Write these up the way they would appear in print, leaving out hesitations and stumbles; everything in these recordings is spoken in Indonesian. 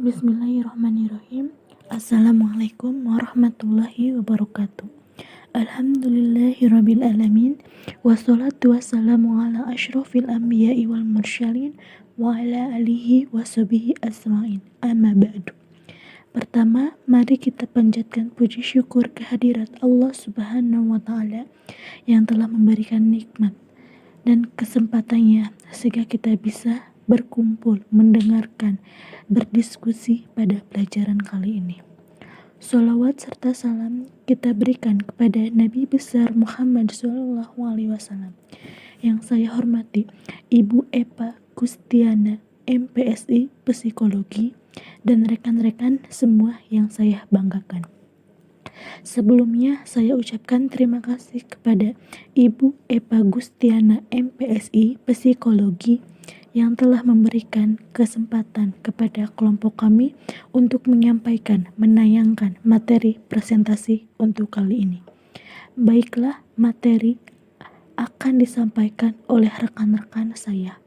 Bismillahirrahmanirrahim. Assalamualaikum warahmatullahi wabarakatuh. Alhamdulillahirabbil alamin. Wassalatu wassalamu ala asyrofil anbiya'i wal mursyalin wa ala alihi washabihi asma'in. Amma ba'du. Pertama, mari kita panjatkan puji syukur kehadirat Allah Subhanahu wa taala yang telah memberikan nikmat dan kesempatannya sehingga kita bisa berkumpul, mendengarkan, berdiskusi pada pelajaran kali ini. Sholawat serta salam kita berikan kepada Nabi besar Muhammad SAW yang saya hormati Ibu Epa Gustiana MPSI Psikologi dan rekan-rekan semua yang saya banggakan. Sebelumnya saya ucapkan terima kasih kepada Ibu Epa Gustiana MPSI Psikologi yang telah memberikan kesempatan kepada kelompok kami untuk menyampaikan, menayangkan materi presentasi untuk kali ini. Baiklah, materi akan disampaikan oleh rekan-rekan saya.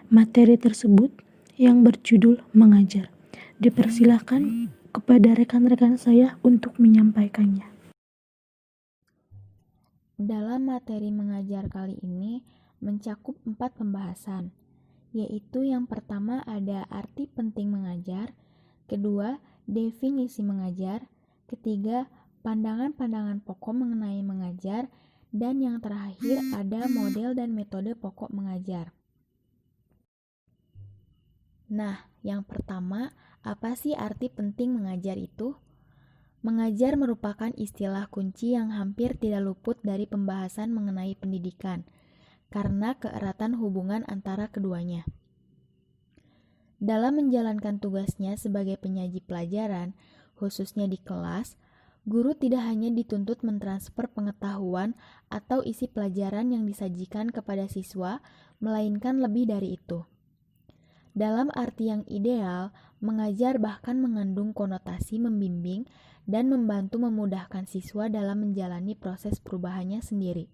Materi tersebut yang berjudul mengajar. Dipersilakan kepada rekan-rekan saya untuk menyampaikannya. Dalam materi mengajar kali ini mencakup 4 pembahasan, yaitu yang pertama ada arti penting mengajar, kedua definisi mengajar, ketiga pandangan-pandangan pokok mengenai mengajar, dan yang terakhir ada model dan metode pokok mengajar. Nah, yang pertama, apa sih arti penting mengajar itu? Mengajar merupakan istilah kunci yang hampir tidak luput dari pembahasan mengenai pendidikan, karena keeratan hubungan antara keduanya. Dalam menjalankan tugasnya sebagai penyaji pelajaran, khususnya di kelas, guru tidak hanya dituntut mentransfer pengetahuan atau isi pelajaran yang disajikan kepada siswa, melainkan lebih dari itu. Dalam arti yang ideal, mengajar bahkan mengandung konotasi membimbing dan membantu memudahkan siswa dalam menjalani proses perubahannya sendiri,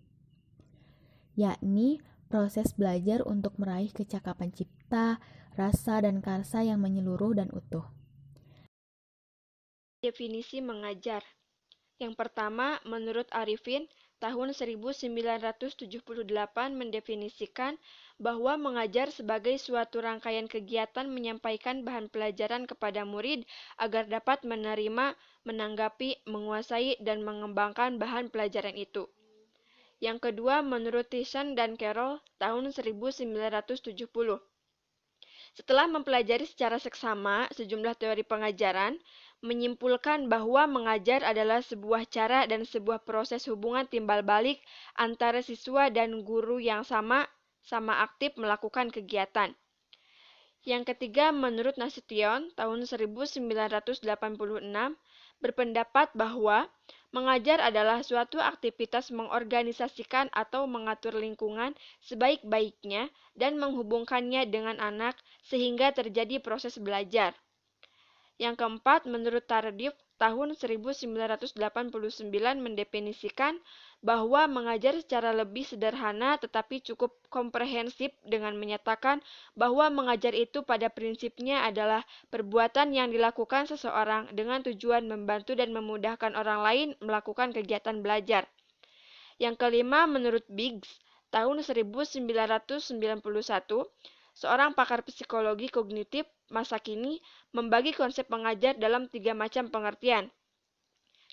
yakni proses belajar untuk meraih kecakapan cipta, rasa, dan karsa yang menyeluruh dan utuh. Definisi mengajar. Yang pertama, menurut Arifin, tahun 1978 mendefinisikan bahwa mengajar sebagai suatu rangkaian kegiatan menyampaikan bahan pelajaran kepada murid agar dapat menerima, menanggapi, menguasai, dan mengembangkan bahan pelajaran itu. Yang kedua, menurut Tyson dan Carroll, tahun 1970. Setelah mempelajari secara seksama sejumlah teori pengajaran, menyimpulkan bahwa mengajar adalah sebuah cara dan sebuah proses hubungan timbal balik antara siswa dan guru yang sama aktif melakukan kegiatan. Yang ketiga, menurut Nasution, tahun 1986, berpendapat bahwa mengajar adalah suatu aktivitas mengorganisasikan atau mengatur lingkungan sebaik-baiknya dan menghubungkannya dengan anak sehingga terjadi proses belajar. Yang keempat, menurut Tardif, tahun 1989 mendefinisikan bahwa mengajar secara lebih sederhana tetapi cukup komprehensif dengan menyatakan bahwa mengajar itu pada prinsipnya adalah perbuatan yang dilakukan seseorang dengan tujuan membantu dan memudahkan orang lain melakukan kegiatan belajar. Yang kelima, menurut Biggs, tahun 1991, seorang pakar psikologi kognitif masa kini membagi konsep mengajar dalam 3 macam pengertian.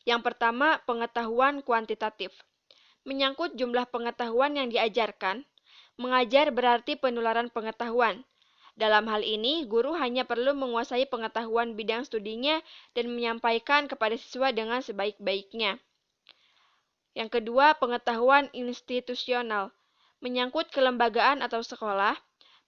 Yang pertama, pengetahuan kuantitatif. Menyangkut jumlah pengetahuan yang diajarkan, mengajar berarti penularan pengetahuan. Dalam hal ini, guru hanya perlu menguasai pengetahuan bidang studinya dan menyampaikan kepada siswa dengan sebaik-baiknya. Yang kedua, pengetahuan institusional. Menyangkut kelembagaan atau sekolah,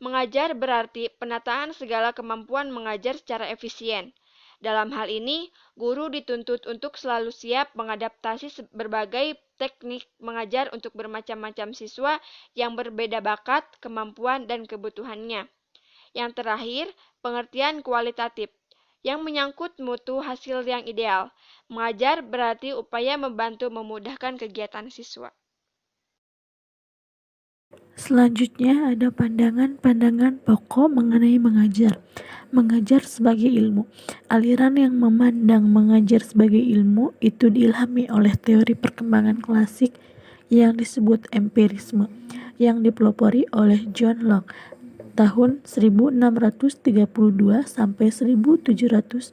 mengajar berarti penataan segala kemampuan mengajar secara efisien. Dalam hal ini, guru dituntut untuk selalu siap mengadaptasi berbagai teknik mengajar untuk bermacam-macam siswa yang berbeda bakat, kemampuan, dan kebutuhannya. Yang terakhir, pengertian kualitatif, yang menyangkut mutu hasil yang ideal. Mengajar berarti upaya membantu memudahkan kegiatan siswa. Selanjutnya ada pandangan-pandangan pokok mengenai mengajar. Mengajar sebagai ilmu. Aliran yang memandang mengajar sebagai ilmu itu diilhami oleh teori perkembangan klasik yang disebut empirisme, yang dipelopori oleh John Locke tahun 1632 sampai 1704.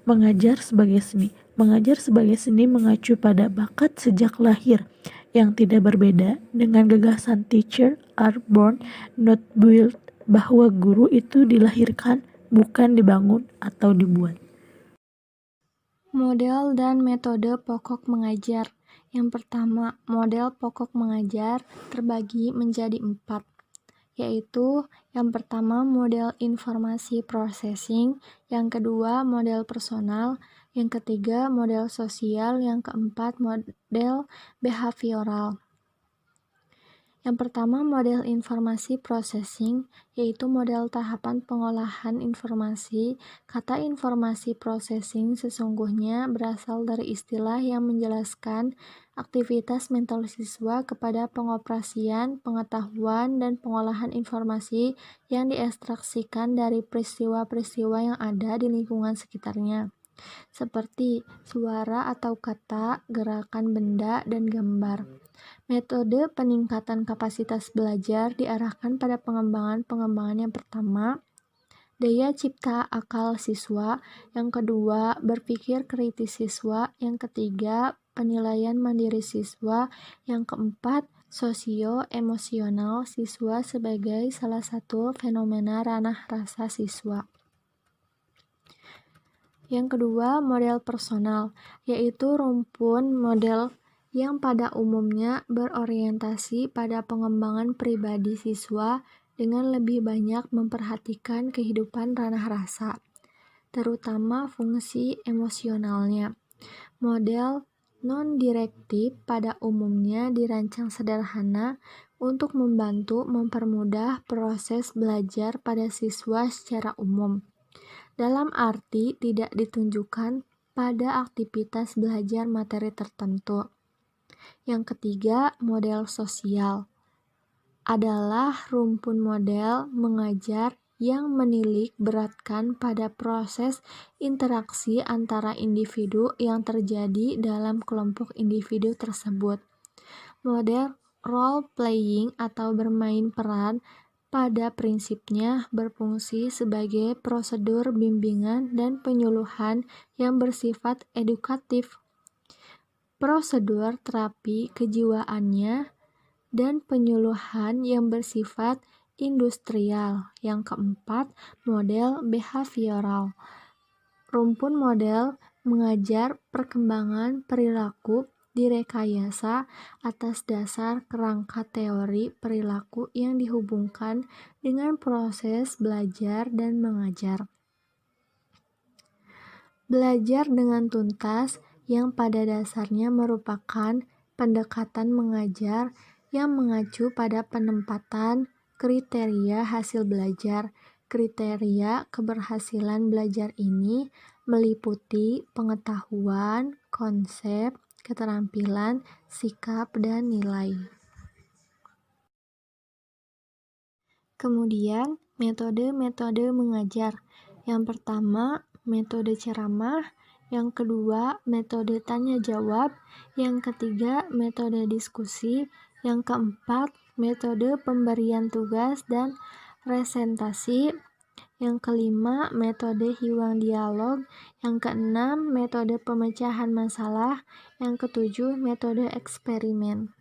Mengajar sebagai seni. Mengajar sebagai seni mengacu pada bakat sejak lahir yang tidak berbeda dengan gagasan teacher are born not built, bahwa guru itu dilahirkan bukan dibangun atau dibuat. Model dan metode pokok mengajar. Yang pertama, model pokok mengajar terbagi menjadi 4, yaitu yang pertama model informasi processing, yang kedua model personal, yang ketiga model sosial, yang keempat model behavioral. Yang pertama model informasi processing, yaitu model tahapan pengolahan informasi. Kata informasi processing sesungguhnya berasal dari istilah yang menjelaskan aktivitas mental siswa kepada pengoperasian, pengetahuan, dan pengolahan informasi yang diekstraksikan dari peristiwa-peristiwa yang ada di lingkungan sekitarnya, seperti suara atau kata, gerakan benda, dan gambar. Metode peningkatan kapasitas belajar diarahkan pada pengembangan yang pertama, daya cipta akal siswa, yang kedua, berpikir kritis siswa, yang ketiga, penilaian mandiri siswa, yang keempat, sosio-emosional siswa sebagai salah satu fenomena ranah rasa siswa. Yang kedua, model personal, yaitu rumpun model yang pada umumnya berorientasi pada pengembangan pribadi siswa dengan lebih banyak memperhatikan kehidupan ranah rasa, terutama fungsi emosionalnya. Model non-direktif pada umumnya dirancang sederhana untuk membantu mempermudah proses belajar pada siswa secara umum, dalam arti tidak ditunjukkan pada aktivitas belajar materi tertentu. Yang ketiga, model sosial adalah rumpun model mengajar yang menilik beratkan pada proses interaksi antara individu yang terjadi dalam kelompok individu tersebut. Model role playing atau bermain peran pada prinsipnya berfungsi sebagai prosedur bimbingan dan penyuluhan yang bersifat edukatif. Prosedur terapi kejiwaannya dan penyuluhan yang bersifat industrial. Yang keempat, model behavioral. Rumpun model mengajar perkembangan perilaku direkayasa atas dasar kerangka teori perilaku yang dihubungkan dengan proses belajar dan mengajar. Belajar dengan tuntas yang pada dasarnya merupakan pendekatan mengajar yang mengacu pada penempatan kriteria hasil belajar. Kriteria keberhasilan belajar ini meliputi pengetahuan, konsep, keterampilan, sikap, dan nilai. Kemudian, metode-metode mengajar. Yang pertama, metode ceramah. Yang kedua, metode tanya jawab. Yang ketiga, metode diskusi. Yang keempat, metode pemberian tugas dan presentasi. Yang kelima, metode hiwang dialog. Yang keenam, metode pemecahan masalah. Yang ketujuh, metode eksperimen.